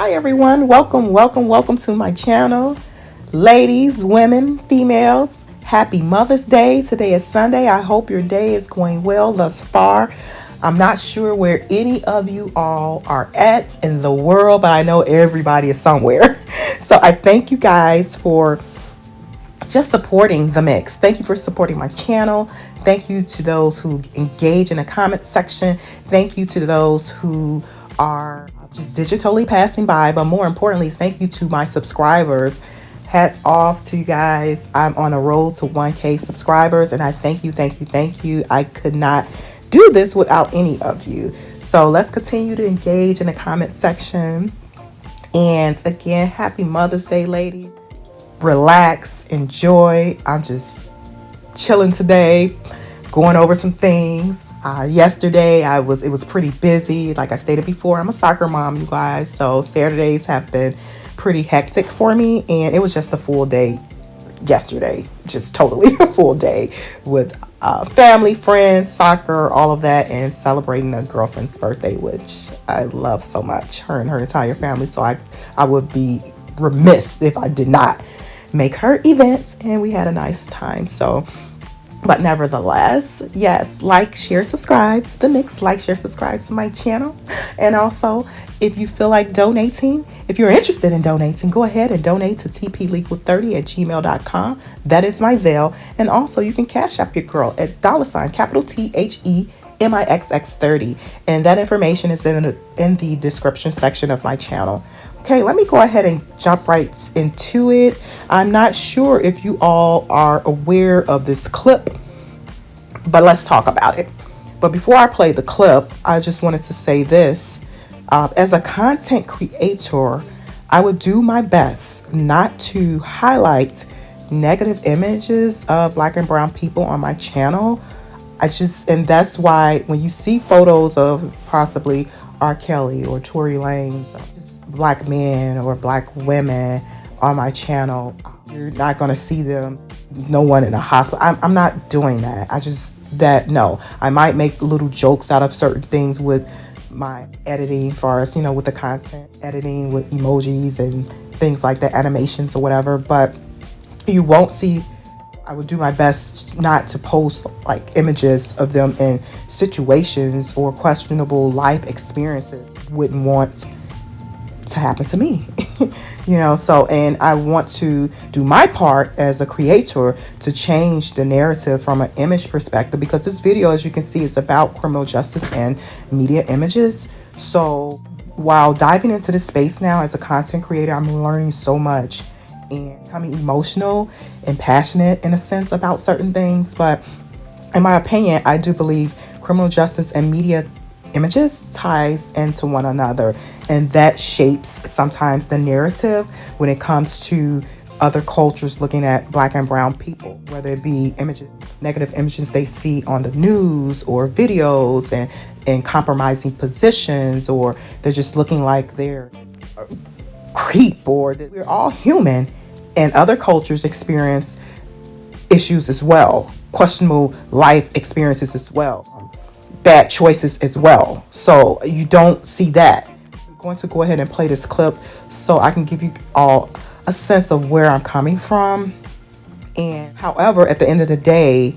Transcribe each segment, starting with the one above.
Hi everyone, welcome to my channel. Ladies, women, females, happy Mother's Day. Today is Sunday. I hope your day is going well thus far. I'm not sure where any of you all are at in the world, but I know everybody is somewhere. So I thank you guys for just supporting the mix. Thank you for supporting my channel. Thank you to those who engage in the comment section. Thank you to those who are just digitally passing by, but more importantly, thank you to my subscribers. Hats off to you guys. I'm on a road to 1K subscribers, and I thank you. I could not do this without any of you. So let's continue to engage in the comment section. And again, happy Mother's Day, ladies. Relax, enjoy. I'm just chilling today, going over some things. Yesterday it was pretty busy. Like I stated before, I'm a soccer mom, you guys. So Saturdays have been pretty hectic for me, and it was just a full day yesterday, just totally a full day with family, friends, soccer, all of that, and celebrating a girlfriend's birthday, which I love so much, her and her entire family. So I would be remiss if I did not make her events, and we had a nice time. So but nevertheless, yes, like, share, subscribe to the mix, like, share, subscribe to my channel. And also, if you feel like donating, if you're interested in donating, go ahead and donate to tpliquid30@gmail.com. That is my Zelle. And also, you can cash app your girl at $THEMIXX30. And that information is in the description section of my channel. Okay, let me go ahead and jump right into it. I'm not sure if you all are aware of this clip, but let's talk about it. But before I play the clip, I just wanted to say this. As a content creator, I would do my best not to highlight negative images of Black and brown people on my channel. And that's why when you see photos of possibly R. Kelly or Tory Lanez, Black men or Black women on my channel, you're not going to see them, no one in a hospital. I'm not doing that. No. I might make little jokes out of certain things with my editing, as far as, with the content editing with emojis and things like that, animations or whatever, but you won't see. I would do my best not to post like images of them in situations or questionable life experiences wouldn't want to happen to me. So, and I want to do my part as a creator to change the narrative from an image perspective, because this video, as you can see, is about criminal justice and media images. So while diving into this space now as a content creator, I'm learning so much and becoming emotional and passionate in a sense about certain things. But in my opinion, I do believe criminal justice and media images ties into one another, and that shapes sometimes the narrative when it comes to other cultures looking at Black and brown people, whether it be negative images they see on the news or videos and compromising positions, or they're just looking like they're creep, or that we're all human, and other cultures experience issues as well, questionable life experiences as well, bad choices as well. So you don't see that. I'm going to go ahead and play this clip so I can give you all a sense of where I'm coming from. And however, at the end of the day,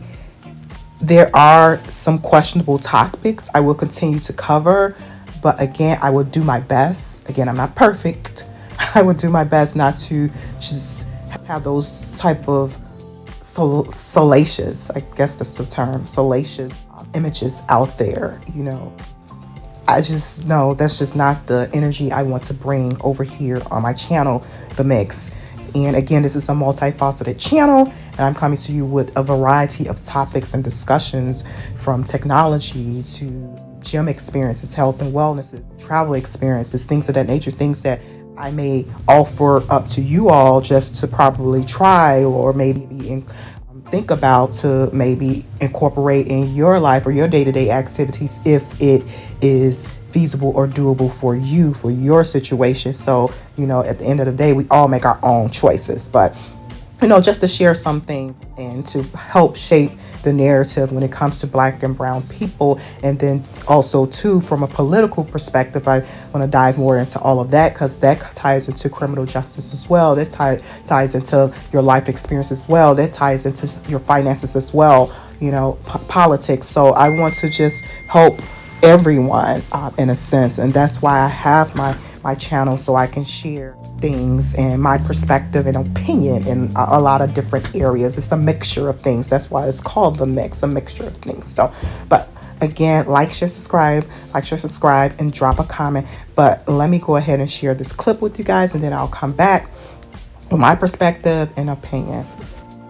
there are some questionable topics I will continue to cover, but again, I will do my best. Again, I'm not perfect. I would do my best not to just have those type of salacious, I guess that's the term, salacious images out there. I just know that's just not the energy I want to bring over here on my channel, The Mix. And again, this is a multifaceted channel, and I'm coming to you with a variety of topics and discussions, from technology to gym experiences, health and wellness, travel experiences, things of that nature, things that I may offer up to you all just to probably try, or maybe think about to maybe incorporate in your life or your day-to-day activities if it is feasible or doable for you, for your situation. So, at the end of the day, we all make our own choices, but just to share some things and to help shape the narrative when it comes to black and brown people. And then also too, from a political perspective, I want to dive more into all of that, because that ties into criminal justice as well. That ties into your life experience as well. That ties into your finances as well, politics. So I want to just help everyone in a sense, and that's why I have my channel, so I can share things and my perspective and opinion in a lot of different areas. It's a mixture of things. That's why it's called the mix, a mixture of things. So, but again, like, share, subscribe, and drop a comment. But let me go ahead and share this clip with you guys, and then I'll come back with my perspective and opinion.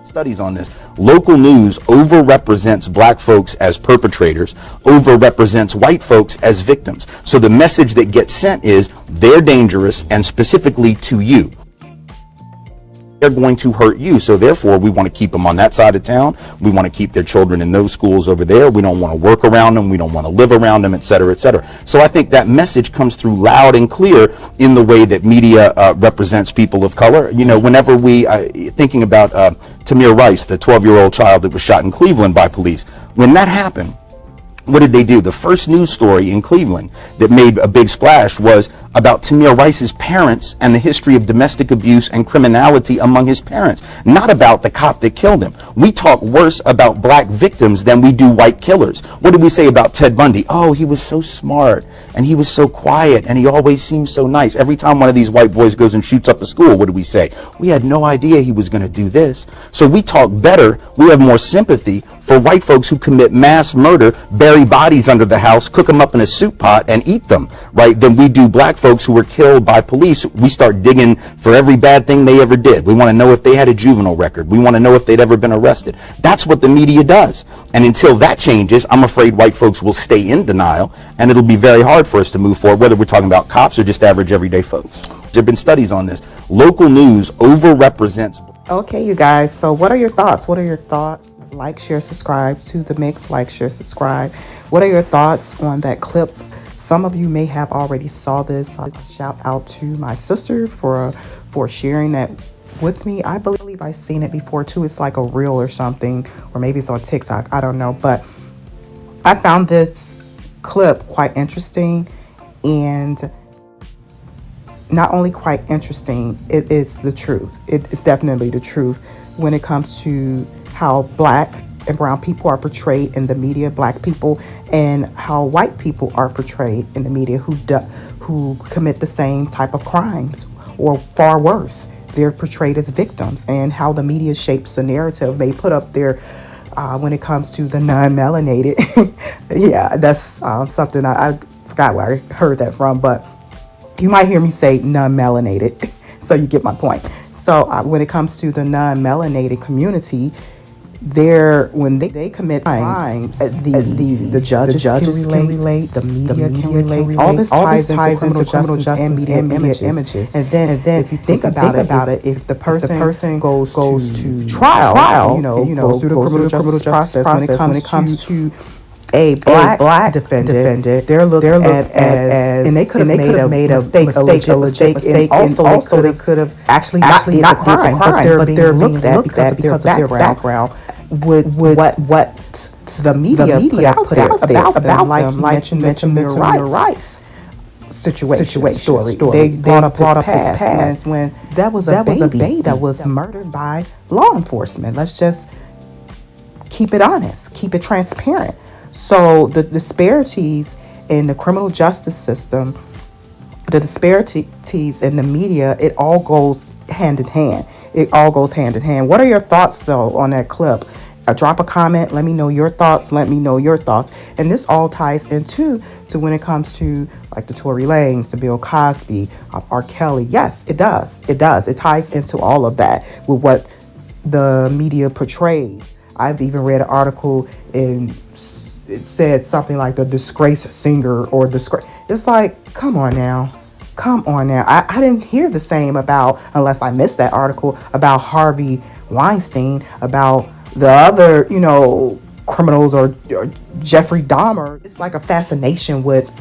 Studies on this. Local news overrepresents black folks as perpetrators, overrepresents white folks as victims. So the message that gets sent is they're dangerous, and specifically to you. They're going to hurt you. So therefore, we want to keep them on that side of town. We want to keep their children in those schools over there. We don't want to work around them. We don't want to live around them, et cetera, et cetera. So I think that message comes through loud and clear in the way that media represents people of color. Whenever we, thinking about Tamir Rice, the 12-year-old child that was shot in Cleveland by police, when that happened, what did they do? The first news story in Cleveland that made a big splash was about Tamir Rice's parents and the history of domestic abuse and criminality among his parents, not about the cop that killed him. We talk worse about black victims than we do white killers. What did we say about Ted Bundy? Oh, he was so smart, and he was so quiet, and he always seemed so nice. Every time one of these white boys goes and shoots up a school, what do we say? We had no idea he was going to do this. So we talk better, we have more sympathy for white folks who commit mass murder, bury bodies under the house, cook them up in a soup pot, and eat them, right, than we do black folks who were killed by police. We start digging for every bad thing they ever did. We want to know if they had a juvenile record. We want to know if they'd ever been arrested. That's what the media does. And until that changes, I'm afraid white folks will stay in denial, and it'll be very hard for us to move forward, whether we're talking about cops or just average everyday folks. There have been studies on this. Local news overrepresents. Okay, you guys. So what are your thoughts? Like, share, subscribe to the mix. Like, share, subscribe. What are your thoughts on that clip? Some of you may have already saw this. Shout out to my sister for sharing that with me. I believe I've seen it before too. It's like a reel or something, or maybe it's on TikTok. I don't know, but I found this clip quite interesting, and not only quite interesting, it is the truth. It is definitely the truth when it comes to how black and brown people are portrayed in the media, black people, and how white people are portrayed in the media who commit the same type of crimes, or far worse. They're portrayed as victims, and how the media shapes the narrative. They put up their when it comes to the non-melanated. Yeah, that's something I forgot where I heard that from, but you might hear me say non-melanated, so you get my point. So when it comes to the non-melanated community, when they commit crimes, the judges can relate, the media can relate. All this ties into criminal justice and media images. And then if you think about it, if the person goes to trial, goes through the criminal justice process, when it comes to a black defendant, they're looked at as, and they could have made a legit mistake, and also they could have actually not did the crime, but they're being looked at because of their background. What the media put out about them, like you mentioned Tamir Rice situation story. They brought up his past when that was a baby that was murdered by law enforcement. Let's just keep it honest, keep it transparent. So the disparities in the criminal justice system, the disparities in the media, it all goes hand in hand. What are your thoughts, though, on that clip? Drop a comment. Let me know your thoughts. And this all ties into when it comes to like the Tory Lanez, the Bill Cosby, R. Kelly. Yes, it does. It ties into all of that with what the media portrays. I've even read an article and it said something like the disgraced singer or disgrace. It's like, come on now. I didn't hear the same about, unless I missed that article, about Harvey Weinstein, about the other, criminals, or Jeffrey Dahmer. It's like a fascination with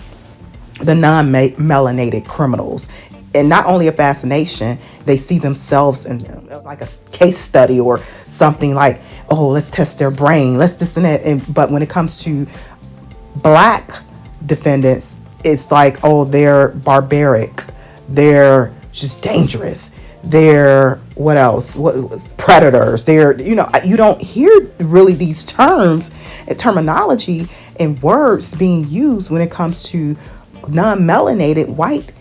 the non-melanated criminals. and not only a fascination, they see themselves in them, like a case study or something like, oh, let's test their brain, let's this and that. But when it comes to black defendants, it's like, oh, they're barbaric, they're just dangerous, they're what else, predators, they're, you don't hear really these terms and terminology and words being used when it comes to non-melanated white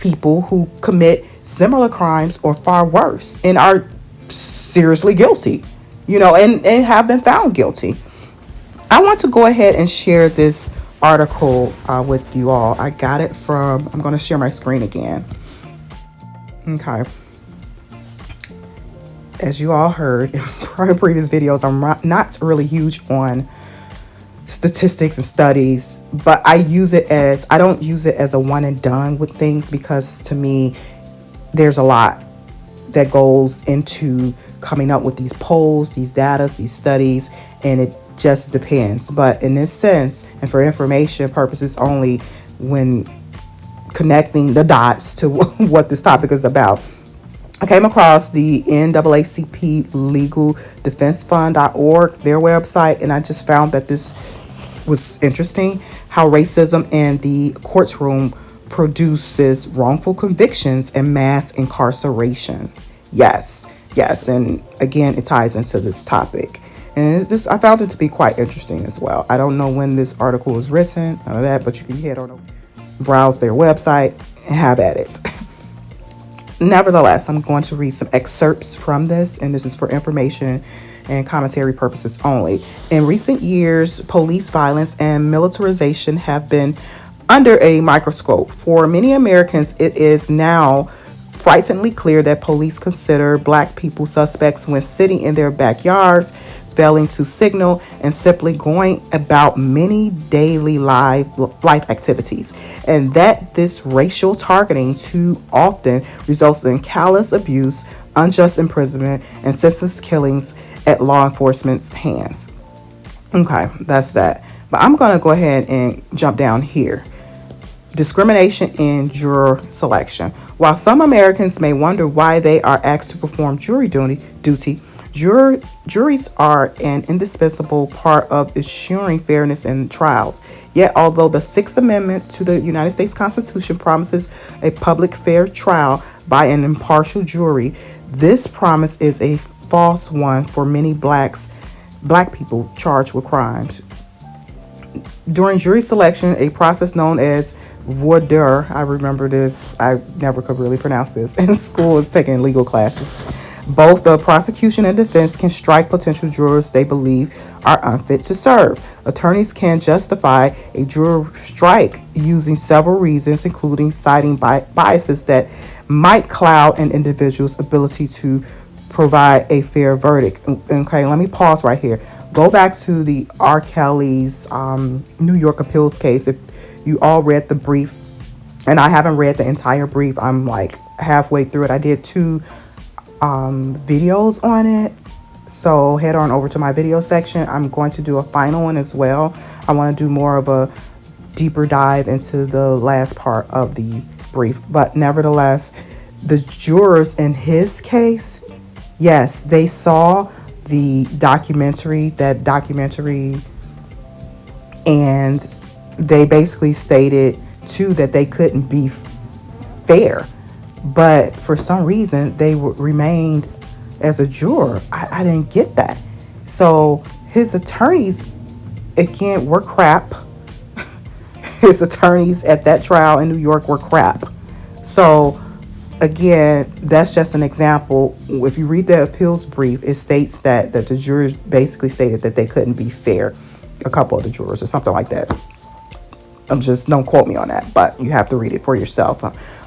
people who commit similar crimes or far worse and are seriously guilty, and have been found guilty. I want to go ahead and share this article with you all. I got it from, I'm going to share my screen again. Okay. As you all heard in previous videos, I'm not really huge on statistics and studies, but I don't use it as a one and done with things, because to me, there's a lot that goes into coming up with these polls, these data, these studies, and it just depends. But in this sense, and for information purposes only, when connecting the dots to what this topic is about, I came across the NAACP Legal Defense Fund.org, their website, and I just found that this was interesting, how racism in the courtroom produces wrongful convictions and mass incarceration. Yes, and again, it ties into this topic. And I found it to be quite interesting as well. I don't know when this article was written, none of that, but you can head on, browse their website, and have at it. Nevertheless, I'm going to read some excerpts from this, and this is for information and commentary purposes only. In recent years, police violence and militarization have been under a microscope. For many Americans, it is now frighteningly clear that police consider black people suspects when sitting in their backyards, failing to signal, and simply going about many daily life activities, and that this racial targeting too often results in callous abuse, unjust imprisonment, and senseless killings at law enforcement's hands. Okay, that's that. But I'm going to go ahead and jump down here. Discrimination in juror selection. While some Americans may wonder why they are asked to perform jury duty, juries are an indispensable part of ensuring fairness in trials. Yet, although the Sixth Amendment to the United States Constitution promises a public fair trial by an impartial jury, this promise is a false one for many black people charged with crimes. During jury selection, a process known as voir dire, I remember this, I never could really pronounce this in school, it's taking legal classes. Both the prosecution and defense can strike potential jurors they believe are unfit to serve. Attorneys can justify a juror strike using several reasons, including citing biases that might cloud an individual's ability to provide a fair verdict. Okay, let me pause right here. Go back to the R. Kelly's New York appeals case. If you all read the brief, and I haven't read the entire brief, I'm like halfway through it. I did 2 videos on it, so head on over to my video section. I'm going to do a final one as well. I want to do more of a deeper dive into the last part of the brief, but nevertheless, the jurors in his case, yes, they saw the documentary, and they basically stated too that they couldn't be fair, but for some reason they remained as a juror. I didn't get that. So his attorneys, again, were crap. His attorneys at that trial in New York were crap. So again, that's just an example. If you read the appeals brief, it states that the jurors basically stated that they couldn't be fair. A couple of the jurors or something like that. Don't quote me on that, but you have to read it for yourself.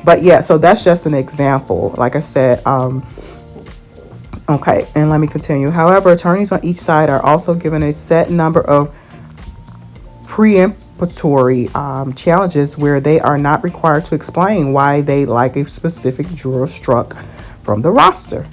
But yeah, so that's just an example. Like I said, okay, and let me continue. However, attorneys on each side are also given a set number of preemptory challenges where they are not required to explain why they like a specific juror struck from the roster.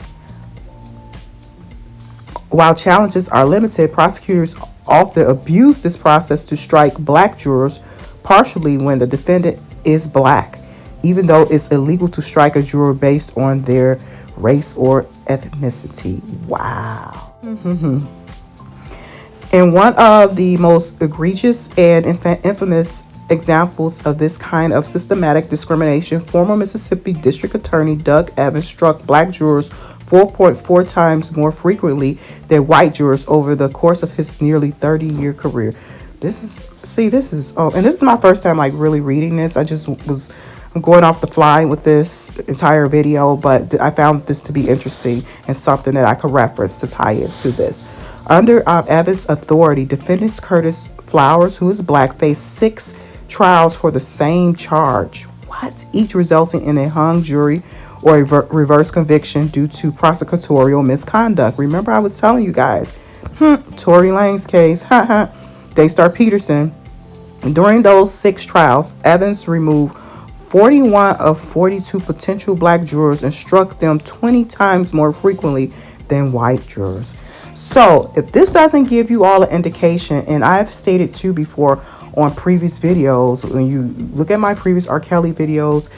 While challenges are limited, prosecutors often abuse this process to strike black jurors, partially when the defendant is black. even though it's illegal to strike a juror based on their race or ethnicity. Wow. And one of the most egregious and infamous examples of this kind of systematic discrimination, former Mississippi District Attorney Doug Evans struck black jurors 4.4 times more frequently than white jurors over the course of his nearly 30-year career. This is and this is my first time like really reading this. I'm going off the fly with this entire video, but I found this to be interesting and something that I could reference to tie into this. Under Evans' authority, defendant Curtis Flowers, who is black, faced 6 trials for the same charge. What? Each resulting in a hung jury or a reverse conviction due to prosecutorial misconduct. Remember, I was telling you guys, Tory Lanez case, Daystar Peterson. During those 6 trials, Evans removed 41 of 42 potential black jurors and struck them 20 times more frequently than white jurors. So if this doesn't give you all an indication, and I've stated too before on previous videos, when you look at my previous R. Kelly videos,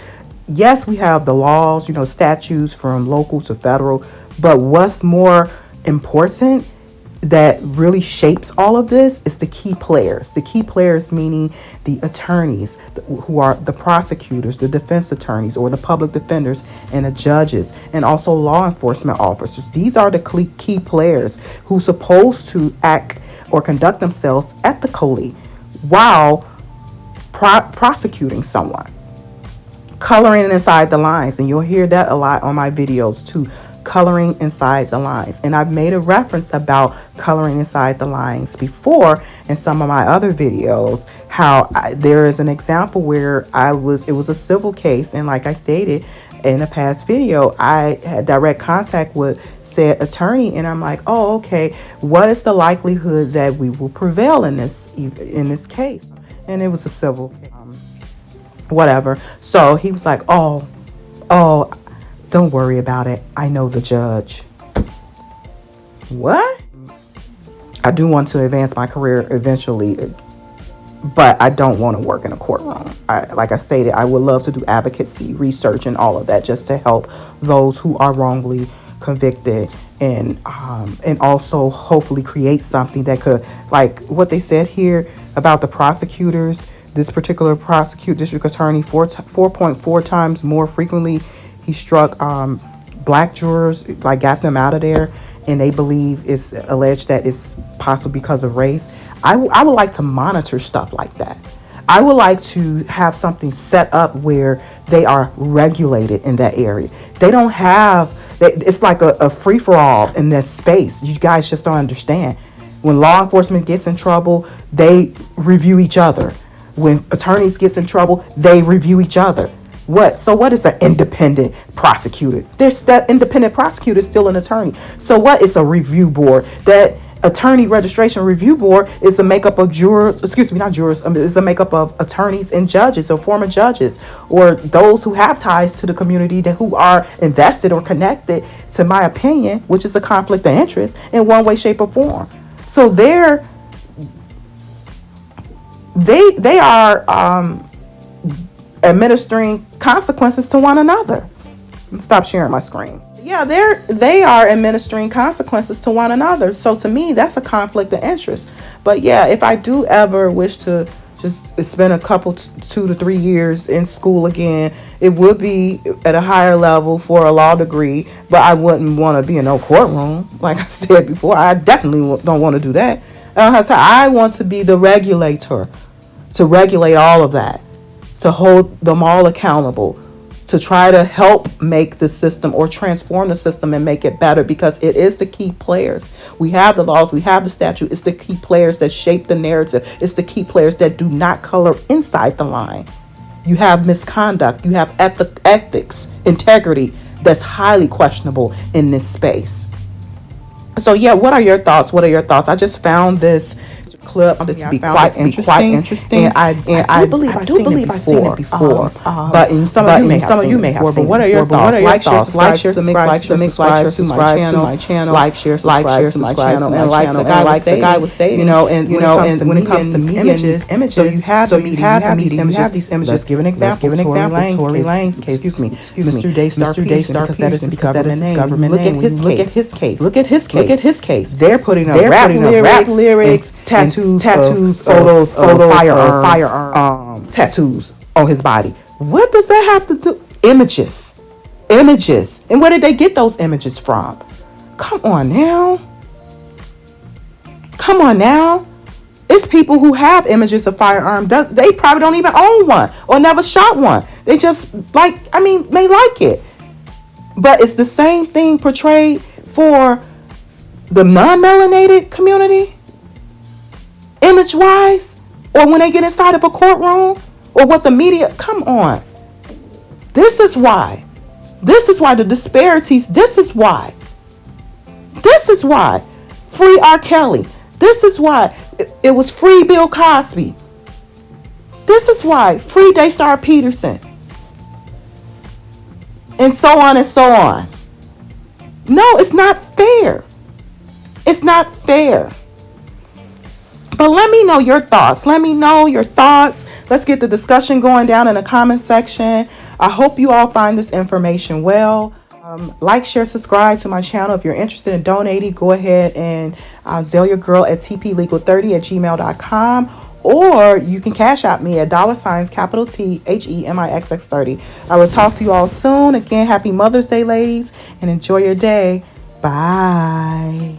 yes, we have the laws, statutes from local to federal, but what's more important that really shapes all of this is the key players. The key players meaning the attorneys, who are the prosecutors, the defense attorneys, or the public defenders, and the judges, and also law enforcement officers. These are the key players who are supposed to act or conduct themselves ethically while prosecuting someone. Coloring inside the lines, and you'll hear that a lot on my videos too. Coloring inside the lines, and I've made a reference about coloring inside the lines before in some of my other videos. How there is an example where it was a civil case, and like I stated in a past video, I had direct contact with said attorney, and I'm like, oh, okay, what is the likelihood that we will prevail in this case? And it was a civil whatever. So he was like, oh, don't worry about it, I know the judge. What? I do want to advance my career eventually, but I don't want to work in a courtroom. Like I stated, I would love to do advocacy, research, and all of that just to help those who are wrongly convicted, and also hopefully create something that could, like what they said here about the prosecutors. This particular district attorney 4.4 times more frequently he struck black jurors, like got them out of there, and they believe it's alleged that it's possibly because of race. I would like to monitor stuff like that. I would like to have something set up where they are regulated in that area. They don't have, it's like a free-for-all in that space. You guys just don't understand. When law enforcement gets in trouble, they review each other. When attorneys gets in trouble, they review each other. What is an independent prosecutor? That independent prosecutor is still an attorney. So what is a review board? That attorney registration review board is the makeup of is a makeup of attorneys and judges or former judges, or those who have ties to the community who are invested or connected, to my opinion, which is a conflict of interest in one way, shape, or form. So they are administering consequences to one another. Stop sharing my screen. Yeah, they are administering consequences to one another. So to me, that's a conflict of interest. But yeah, if I do ever wish to just spend a couple 2 to 3 years in school again, it would be at a higher level for a law degree, but I wouldn't want to be in no courtroom. Like I said before, I definitely don't want to do that. I want to be the regulator, to regulate all of that, to hold them all accountable, to try to help make the system or transform the system and make it better, because it is the key players. We have the laws, we have the statute. It's the key players that shape the narrative. It's the key players that do not color inside the line. You have misconduct, you have ethics, integrity that's highly questionable in this space. So yeah, what are your thoughts? I just found this clip to be quite interesting. And I do believe I've seen it before. But some of you may have seen it. What are your thoughts? Like, share, subscribe to my channel. Like, share, subscribe to my channel. And like the guy was stating, and when it comes to me and these images, so you have these images. Let's give an example. Tory Lanez case. Excuse me, Mr. Daystar Peterson, because that is his government name. Look at his case. Look at his case. They're putting up rap lyrics, tattoos, photos of firearm tattoos on his body. What does that have to do? Images. And where did they get those images from? Come on now. It's people who have images of firearms. They probably don't even own one or never shot one. They just may like it. But it's the same thing portrayed for the non-melanated community, image-wise, or when they get inside of a courtroom, or what the media. Come on. This is why the disparities. This is why. Free R. Kelly. This is why it was free Bill Cosby. This is why free Daystar Peterson. And so on and so on. No, it's not fair. But let me know your thoughts. Let's get the discussion going down in the comment section. I hope you all find this information well. Like, share, subscribe to my channel. If you're interested in donating, go ahead and zelle your girl at tplegal30@gmail.com. Or you can cash out me at $THEMIXX30. I will talk to you all soon. Again, happy Mother's Day, ladies, and enjoy your day. Bye.